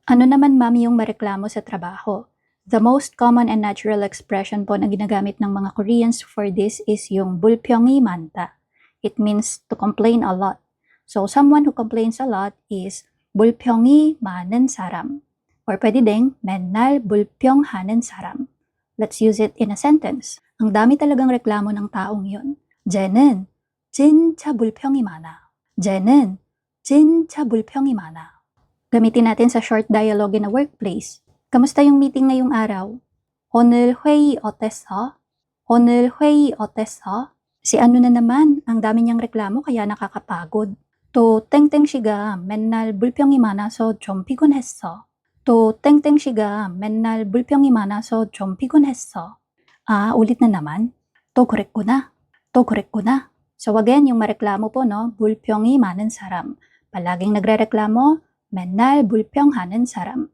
Ano naman ma'am yung mareklamo sa trabaho? The most common and natural expression po na ginagamit ng mga Koreans for this is yung 불평이 많다. It means to complain a lot. So someone who complains a lot is 불평이 많은 사람. Or pwede ding 맨날 불평하는 사람. Let's use it in a sentence. Ang dami talagang reklamo ng taong yun. 쟤는 진짜 불평이 많아. 쟤는 진짜 불평이 많아. Gamitin natin sa short dialogue in a workplace. Kamusta yung meeting ngayong araw? 오늘 회의 어땠어? 오늘 회의 어땠어? Si ano na naman, ang dami niyang reklamo kaya nakakapagod. 또 땡땡 씨가 맨날 불평이 많아서 좀 피곤했어. 또 땡땡 씨가 맨날 불평이 많아서 좀 피곤했어. Ah, ulit na naman. 또 그랬구나. 또 그랬구나. So again, yung mareklamo po, no? 불평이 많은 사람. Palaging nagrereklamo, 맨날 불평하는 사람.